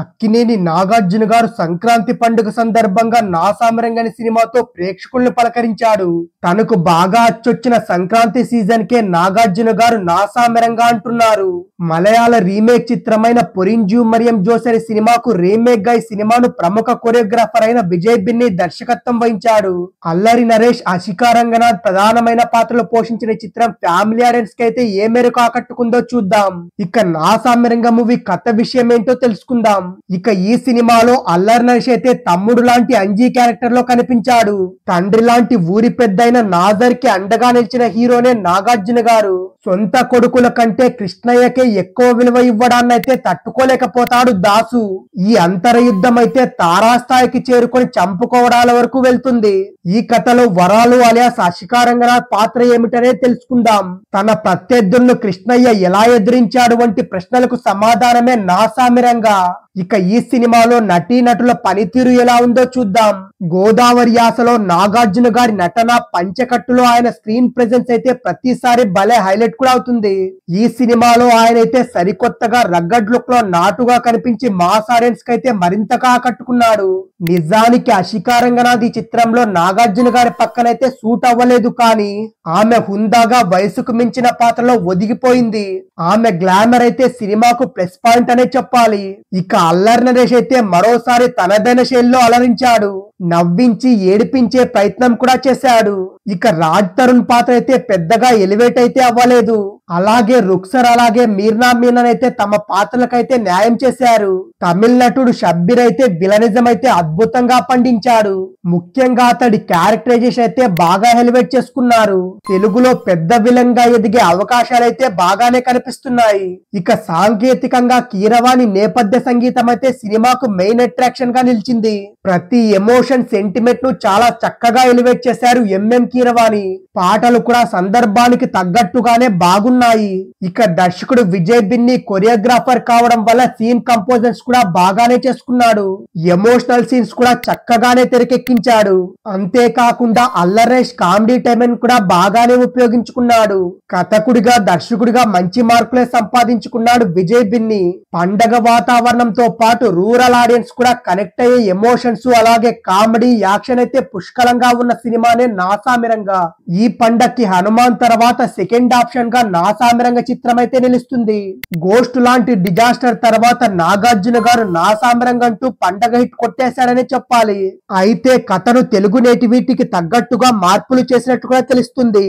అక్కినేని నాగార్జున గారు సంక్రాంతి పండుగ సందర్భంగా నా సామరంగని సినిమాతో ప్రేక్షకుల్ని పలకరించాడు. తనకు బాగా అచ్చొచ్చిన సంక్రాంతి సీజన్ కే నాగార్జున గారు నా సామరంగా అంటున్నారు. మలయాళ రీమేక్ చిత్రమైన పొరింజు మరియం జోసెరి సినిమాకు రీమేక్ గా ఈ సినిమాను ప్రముఖ కొరియోగ్రాఫర్ అయిన విజయ్ బిన్ని దర్శకత్వం వహించాడు. అల్లరి నరేష్, అశికా రంగనాథ్ ప్రధానమైన పాత్రలు పోషించిన చిత్రం ఫ్యామిలీ ఆడియన్స్ కి అయితే ఏ మేరకు ఆకట్టుకుందో చూద్దాం. ఇక నా సామరంగ మూవీ కథ విషయం ఏంటో తెలుసుకుందాం. ఇక ఈ సినిమాలో అల్లరి నరేష్ అయితే తమ్ముడు లాంటి అంజీ క్యారెక్టర్ లో కనిపించాడు. తండ్రి లాంటి ఊరి పెద్దయిన నాజర్ కి అండగా నిలిచిన హీరోనే నాగార్జున గారు. సొంత కొడుకుల కంటే కృష్ణయ్యకే ఎక్కువ విలువ ఇవ్వడాన్నైతే తట్టుకోలేకపోతాడు దాసు. ఈ అంతర యుద్ధం అయితే తారాస్థాయికి చేరుకొని చంపుకోవడాల వరకు వెళ్తుంది. ఈ కథలో వరాలు అలియాస్ అశికా రంగనాథ్ పాత్ర ఏమిటనే తెలుసుకుందాం. తన ప్రత్యర్థులను కృష్ణయ్య ఎలా ఎదిరించాడు వంటి ప్రశ్నలకు సమాధానమే నా సామిరంగా. ఇక ఈ సినిమాలో నటీనటుల పనితీరు ఎలా ఉందో చూద్దాం. గోదావరి యాసలో నాగార్జున గారి నటన, పంచకట్టులో ఆయన స్క్రీన్ ప్రెజెన్స్ అయితే ప్రతిసారి భలే హైలైట్ కూడా అవుతుంది. ఈ సినిమాలో ఆయన అయితే సరికొత్తగా రగ్గడ్ లుక్ లో నాటుగా కనిపించి మాస్ ఆడియన్స్ కి అయితే మరింతగా ఆకట్టుకున్నాడు. నిజానికి అశికా రంగనాథ్ ఈ చిత్రంలో నాగార్జున గారి పక్కనైతే సూట్ అవ్వలేదు, కానీ ఆమె హుందాగా వయసుకు మించిన పాత్రలో ఒదిగిపోయింది. ఆమె గ్లామర్ అయితే సినిమాకు ప్లస్ పాయింట్ అనే చెప్పాలి. ఇక అల్లరి నరేష్ అయితే మరోసారి తనదైన శైలిలో అలరించాడు. నవ్వించి ఏడిపించే ప్రయత్నం కూడా చేశాడు. ఇక రాజ్ తరుణ్ పాత్ర అయితే పెద్దగా ఎలివేట్ అయితే అవ్వలేదు. అలాగే రుక్సర్, అలాగే మీర్నా మీనన్ అయితే తమ పాత్రలకైతే న్యాయం చేశారు. తమిళ నటుడు షబ్బీర్ అయితే విలనిజం అయితే అద్భుతంగా పండించాడు. ముఖ్యంగా అతడి క్యారెక్టరైజేషన్ అయితే బాగా ఎలివేట్ చేసుకున్నారు. తెలుగులో పెద్ద విలన్ గా ఎదిగే అవకాశాలైతే బాగానే కనిపిస్తున్నాయి. ఇక సాంకేతికంగా కీరవాణి నేపథ్య సంగీతం అయితే సినిమాకు మెయిన్ అట్రాక్షన్ గా నిలిచింది. ప్రతి ఎమోషన్, సెంటిమెంట్ ను చాలా చక్కగా ఎలివేట్ చేశారు ఎంఎం కీరవాణి. పాటలు కూడా సందర్భానికి తగ్గట్టుగానే బాగున్నాయి. ఇక దర్శకుడు విజయ్ బిన్ని కొరియోగ్రాఫర్ కావడం వల్ల సీన్ కంపోజర్స్ కూడా బాగానే చేసుకున్నాడు. ఎమోషనల్ సీన్స్ కూడా చక్కగానే తెరకెక్కించాడు. అంతేకాకుండా అల్లరేష్ కామెడీ టైమింగ్ కూడా బాగానే ఉపయోగించుకున్నాడు. కథకుడిగా, దర్శకుడిగా మంచి మార్కులే సంపాదించుకున్నాడు విజయ్ బిన్ని. పండగ వాతావరణంతో పాటు రూరల్ ఆడియన్స్ కూడా కనెక్ట్ అయ్యే ఎమోషన్స్, అలాగే కామెడీ, యాక్షన్ అయితే పుష్కలంగా ఉన్న సినిమానే నా సామిరంగా. ఈ పండక్కి హనుమాన్ తర్వాత సెకండ్ ఆప్షన్ గా నా సామిరంగ చిత్రం అయితే నిలుస్తుంది. గోస్ట్ లాంటి డిజాస్టర్ తర్వాత నాగార్జున గారు నా సామిరంగ అంటూ పండగ హిట్ కొట్టేశాడని చెప్పాలి. అయితే కథను తెలుగు నేటివిటీకి తగ్గట్టుగా మార్పులు చేసినట్టుగా తెలుస్తుంది.